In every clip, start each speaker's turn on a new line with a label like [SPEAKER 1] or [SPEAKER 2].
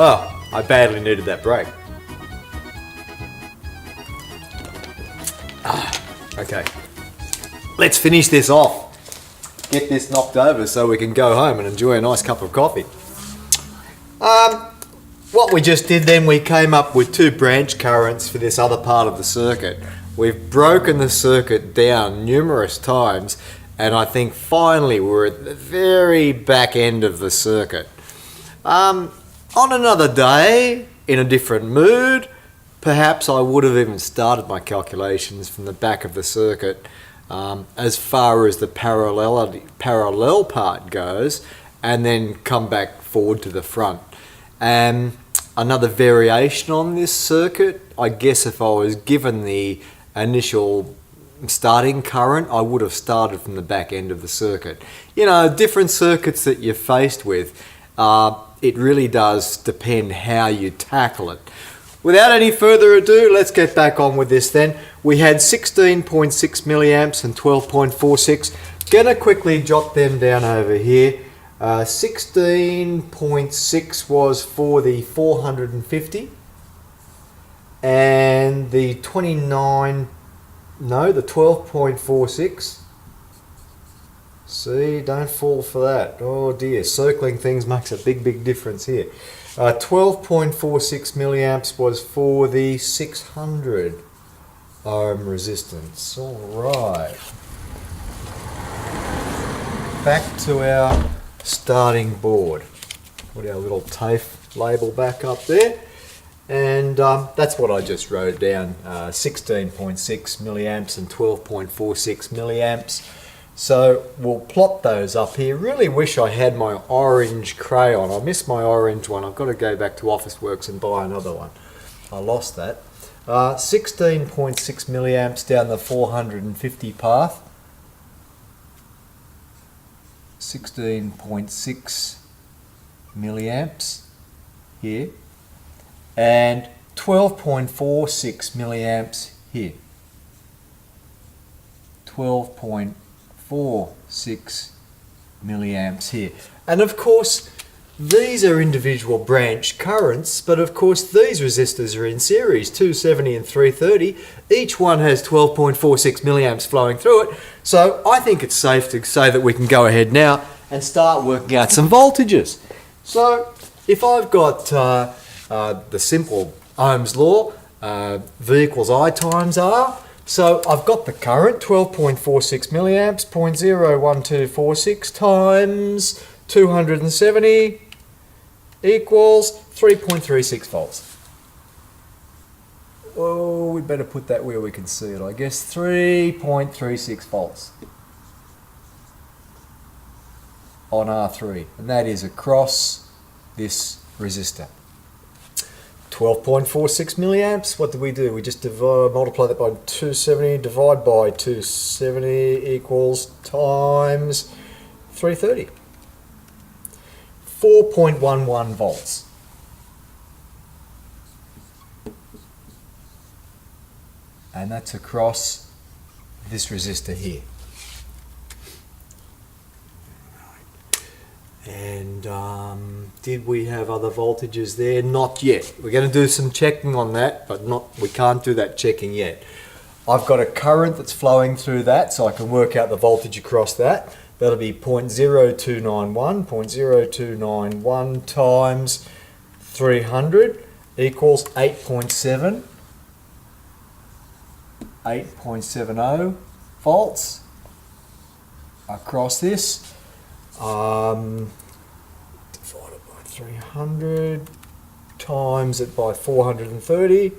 [SPEAKER 1] Oh, I badly needed that break. Okay, let's finish this off. Get this knocked over so we can go home and enjoy a nice cup of coffee. What we just did then, we came up with 2 branch currents for this other part of the circuit. We've broken the circuit down numerous times, and I think finally we're at the very back end of the circuit. On another day, in a different mood, perhaps I would have even started my calculations from the back of the circuit as far as the parallel part goes, and then come back forward to the front. And another variation on this circuit, I guess if I was given the initial starting current, I would have started from the back end of the circuit. You know, different circuits that you're faced with, it really does depend how you tackle it. Without any further ado, let's get back on with this then. We had 16.6 milliamps and 12.46. Gonna quickly jot them down over here. 16.6 was for the 450, and the 12.46. See, don't fall for that. Oh dear, circling things makes a big difference here. 12.46 milliamps was for the 600 ohm resistance. All right. Back to our starting board. Put our little TAFE label back up there, and that's what I just wrote down, 16.6 milliamps and 12.46 milliamps. So we'll plot those up here. Really wish I had my orange crayon. I missed my orange one. I've got to go back to Officeworks and buy another one. I lost that. 16.6 milliamps down the 450 path. 16.6 milliamps here, and 12.46 milliamps here. 12.46 milliamps here. And of course, these are individual branch currents, but of course these resistors are in series, 270 and 330. Each one has 12.46 milliamps flowing through it. So I think it's safe to say that we can go ahead now and start working out some voltages. So if I've got the simple Ohm's law, V equals I times R, so I've got the current, 12.46 milliamps, 0.01246 times 270 equals 3.36 volts. Oh, we better put that where we can see it, I guess. 3.36 volts on R3, and that is across this resistor. 12.46 milliamps, what do? We just multiply that by 270, divide by 270 equals times 330. 4.11 volts. And that's across this resistor here. And did we have other voltages there? Not yet. We're going to do some checking on that, but we can't do that checking yet. I've got a current that's flowing through that, so I can work out the voltage across that. That'll be 0.0291, 0.0291 times 300 equals 8.70 volts across this. Divided by 300, times it by 430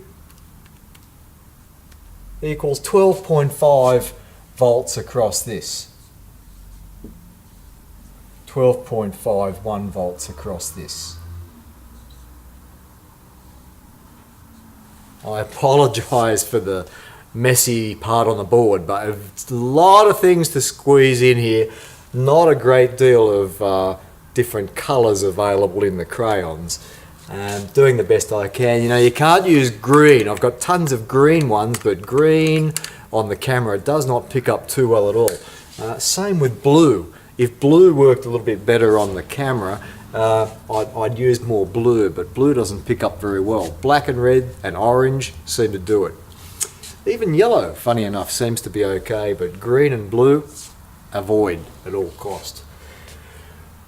[SPEAKER 1] equals 12.5 volts across this. 12.51 volts across this. I apologise for the messy part on the board, but it's a lot of things to squeeze in here. Not a great deal of different colours available in the crayons. Doing the best I can. You know, you can't use green. I've got tons of green ones, but green on the camera does not pick up too well at all. Same with blue. If blue worked a little bit better on the camera, I'd use more blue, but blue doesn't pick up very well. Black and red and orange seem to do it. Even yellow, funny enough, seems to be okay, but green and blue, avoid at all cost.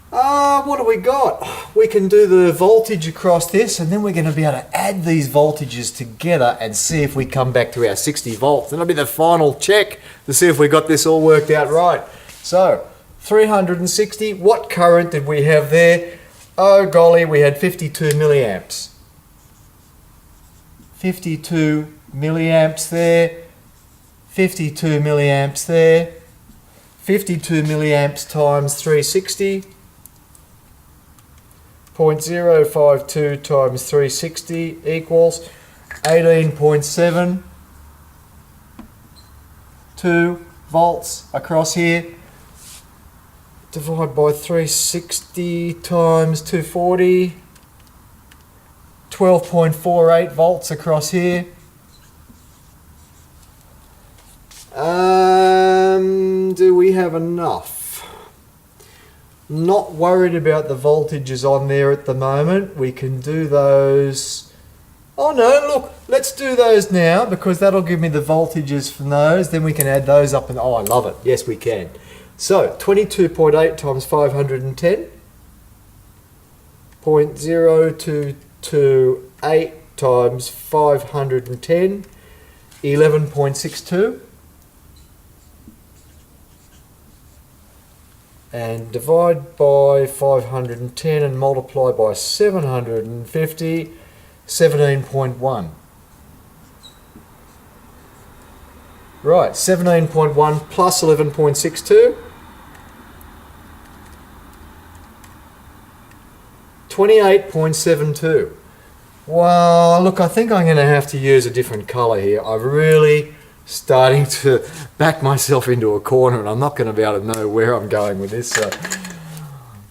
[SPEAKER 1] What do we got? We can do the voltage across this, and then we're going to be able to add these voltages together and see if we come back to our 60 volts. That'll be the final check to see if we got this all worked out right. So, 360, what current did we have there? Oh golly, we had 52 milliamps. 52 milliamps there, 52 milliamps there, 52 milliamps times 360, 0.052 times 360 equals 18.72 volts across here. Divide by 360 times 240, 12.48 volts across here. Do we have enough? Not worried about the voltages on there at the moment. We can do those. Oh no, look, let's do those now because that'll give me the voltages from those. Then we can add those up and, oh, I love it. Yes, we can. So, 22.8 times 510, 0.0228 times 510, 11.62. And divide by 510 and multiply by 750, 17.1. Right, 17.1 plus 11.62. 28.72. Well, look, I think I'm going to have to use a different colour here. I'm really starting to back myself into a corner and I'm not going to be able to know where I'm going with this. So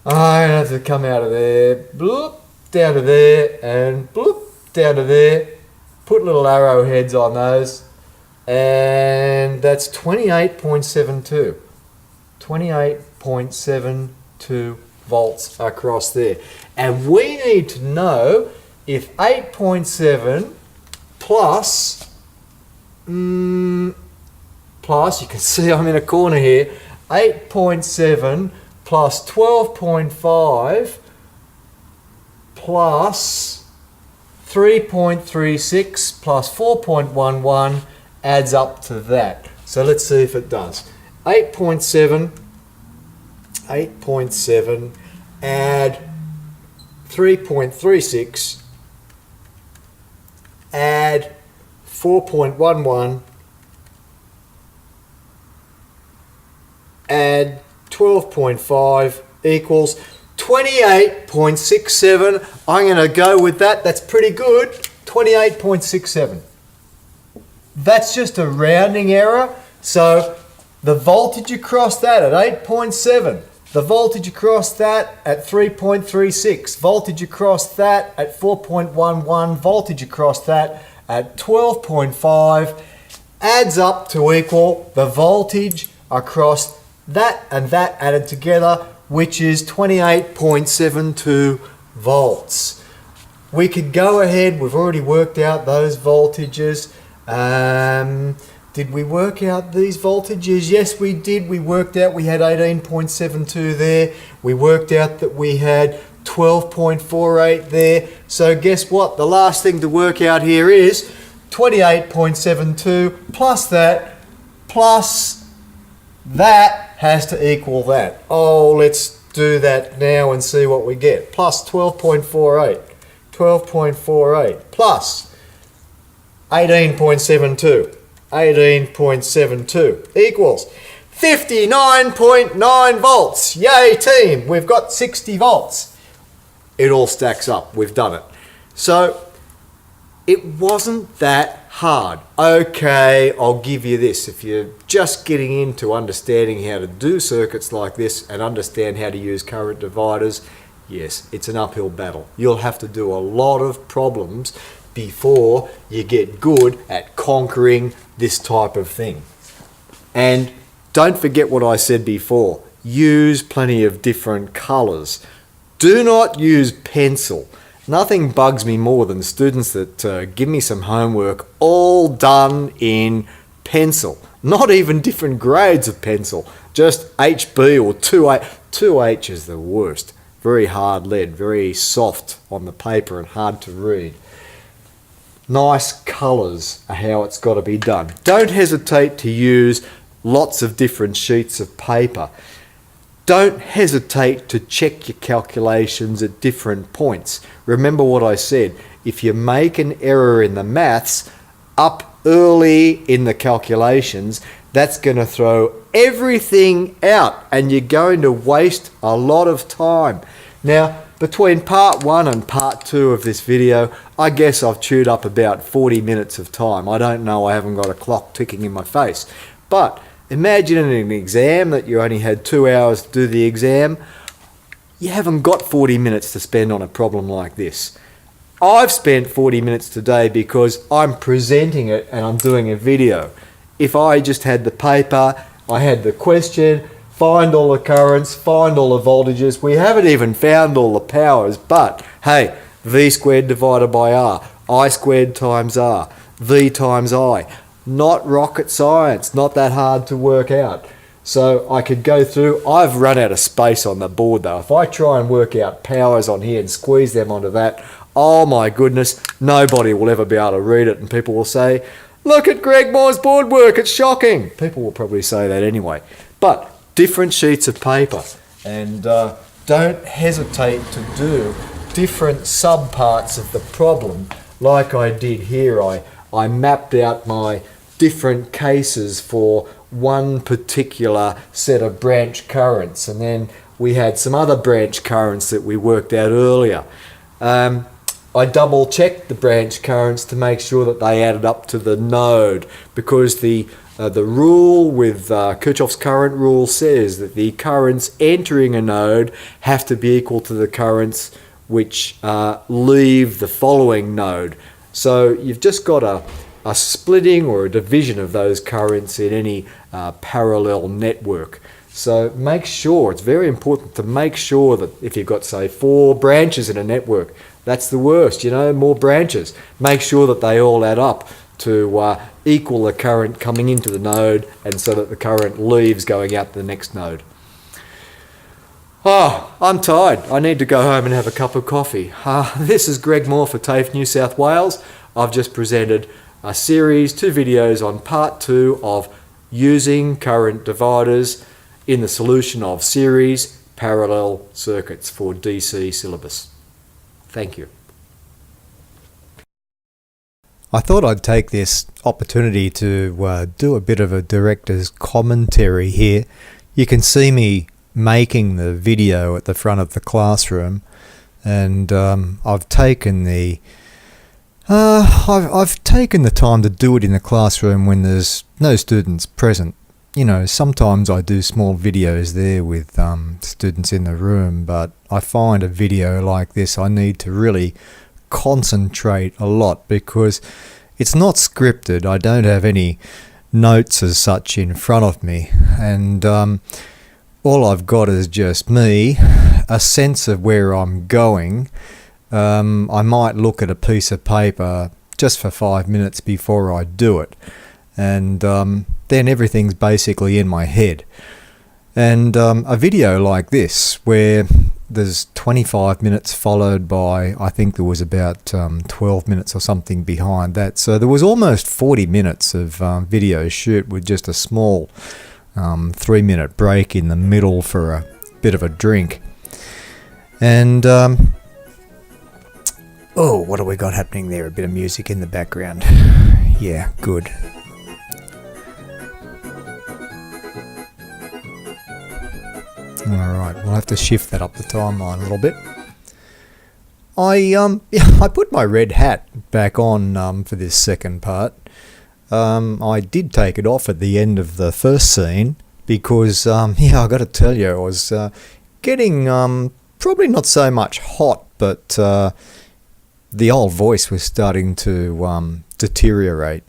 [SPEAKER 1] I have to come out of there, bloop, down to there, and bloop, down to there. Put little arrowheads on those. And that's 28.72. 28.72 volts across there. And we need to know if 8.7 plus, you can see I'm in a corner here, 8.7 plus 12.5 plus 3.36 plus 4.11 adds up to that. So let's see if it does. 8.7 add 3.36 add 4.11 add 12.5 equals 28.67. I'm going to go with that. That's pretty good. 28.67. That's just a rounding error. So the voltage across that at 8.7, the voltage across that at 3.36, voltage across that at 4.11, voltage across that at 12.5 adds up to equal the voltage across that and that added together, which is 28.72 volts. We could go ahead, we've already worked out those voltages. Did we work out these voltages? Yes, we did. We worked out we had 18.72 there. We worked out that we had 12.48 there. So guess what? The last thing to work out here is 28.72 plus that has to equal that. Oh, let's do that now and see what we get. Plus 12.48. 12.48 plus 18.72. 18.72 equals 59.9 volts. Yay team, we've got 60 volts. It all stacks up, we've done it. So it wasn't that hard. Okay, I'll give you this. If you're just getting into understanding how to do circuits like this and understand how to use current dividers, yes, it's an uphill battle. You'll have to do a lot of problems before you get good at conquering this type of thing. And don't forget what I said before. Use plenty of different colors. Do not use pencil. Nothing bugs me more than students that give me some homework all done in pencil. Not even different grades of pencil, just HB or 2H. 2H is the worst. Very hard lead, very soft on the paper and hard to read. Nice colours are how it's got to be done. Don't hesitate to use lots of different sheets of paper. Don't hesitate to check your calculations at different points. Remember what I said, if you make an error in the maths up early in the calculations, that's going to throw everything out and you're going to waste a lot of time. Now, between part 1 and part 2 of this video, I guess I've chewed up about 40 minutes of time. I don't know, I haven't got a clock ticking in my face. But imagine in an exam that you only had 2 hours to do the exam. You haven't got 40 minutes to spend on a problem like this. I've spent 40 minutes today because I'm presenting it and I'm doing a video. If I just had the paper, I had the question, find all the currents, find all the voltages. We haven't even found all the powers, but hey, V squared divided by R, I squared times R, V times I. Not rocket science, not that hard to work out. So I could go through, I've run out of space on the board though. If I try and work out powers on here and squeeze them onto that, oh my goodness, nobody will ever be able to read it and people will say, look at Greg Moore's board work, it's shocking. People will probably say that anyway. But different sheets of paper and don't hesitate to do different subparts of the problem like I did here. I mapped out my different cases for one particular set of branch currents, and then we had some other branch currents that we worked out earlier. I double checked the branch currents to make sure that they added up to the node, because the rule with Kirchhoff's current rule says that the currents entering a node have to be equal to the currents which leave the following node. So you've just got a splitting or a division of those currents in any parallel network. So make sure, it's very important to make sure that if you've got, say, 4 branches in a network, that's the worst, you know, more branches. Make sure that they all add up to equal the current coming into the node and so that the current leaves going out to the next node. Oh, I'm tired. I need to go home and have a cup of coffee. This is Greg Moore for TAFE New South Wales. I've just presented a series, 2 videos on part 2 of using current dividers in the solution of series parallel circuits for DC syllabus. Thank you. I thought I'd take this opportunity to do a bit of a director's commentary here. You can see me making the video at the front of the classroom, and I've taken the time to do it in the classroom when there's no students present. You know, sometimes I do small videos there with students in the room, but I find a video like this I need to really concentrate a lot because it's not scripted. I don't have any notes as such in front of me, and all I've got is just me, a sense of where I'm going. I might look at a piece of paper just for 5 minutes before I do it, and then everything's basically in my head. And a video like this, where there's 25 minutes followed by, I think there was about 12 minutes or something behind that, so there was almost 40 minutes of video shoot with just a small 3-minute break in the middle for a bit of a drink. And oh, what have we got happening there? A bit of music in the background. Yeah, good. Alright, we'll have to shift that up the timeline a little bit. I put my red hat back on for this second part. I did take it off at the end of the first scene because, yeah, I got to tell you, I was getting probably not so much hot, but the old voice was starting to deteriorate.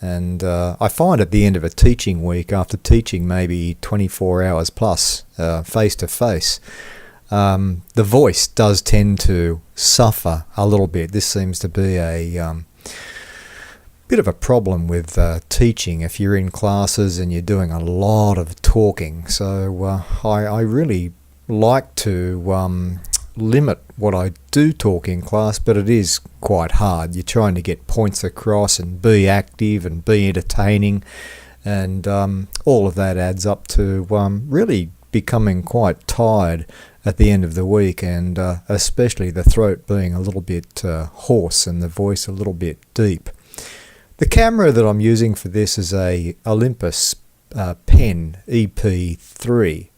[SPEAKER 1] And I find at the end of a teaching week, after teaching maybe 24 hours plus face to face, the voice does tend to suffer a little bit. This seems to be a bit of a problem with teaching if you're in classes and you're doing a lot of talking. So I really like to limit what I do talk in class, but it is quite hard. You're trying to get points across and be active and be entertaining, and all of that adds up to really becoming quite tired at the end of the week, and especially the throat being a little bit hoarse and the voice a little bit deep. The camera that I'm using for this is a Olympus Pen EP3.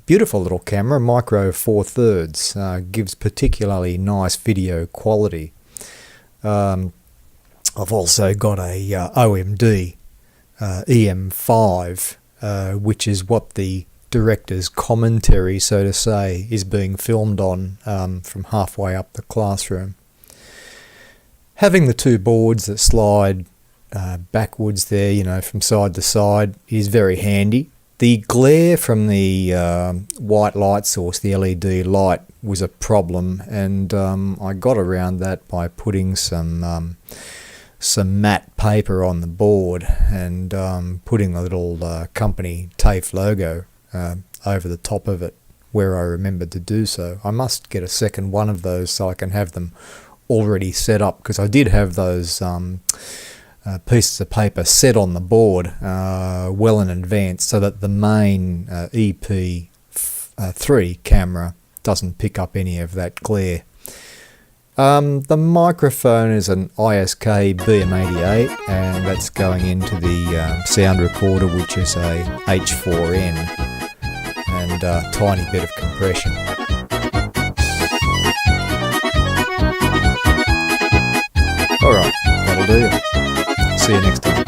[SPEAKER 1] Beautiful little camera, micro 4/3, gives particularly nice video quality. I've also got a OMD EM5, which is what the director's commentary, so to say, is being filmed on from halfway up the classroom. Having the two boards that slide backwards there, you know, from side to side, is very handy. The glare from the white light source, the LED light, was a problem, and I got around that by putting some matte paper on the board and putting the little company TAFE logo over the top of it where I remembered to do so. I must get a second one of those so I can have them already set up, because I did have those pieces of paper set on the board well in advance so that the main EP3 camera doesn't pick up any of that glare. The microphone is an ISK BM88, and that's going into the sound recorder, which is a H4n, and a tiny bit of compression. Alright, that'll do. See you next time.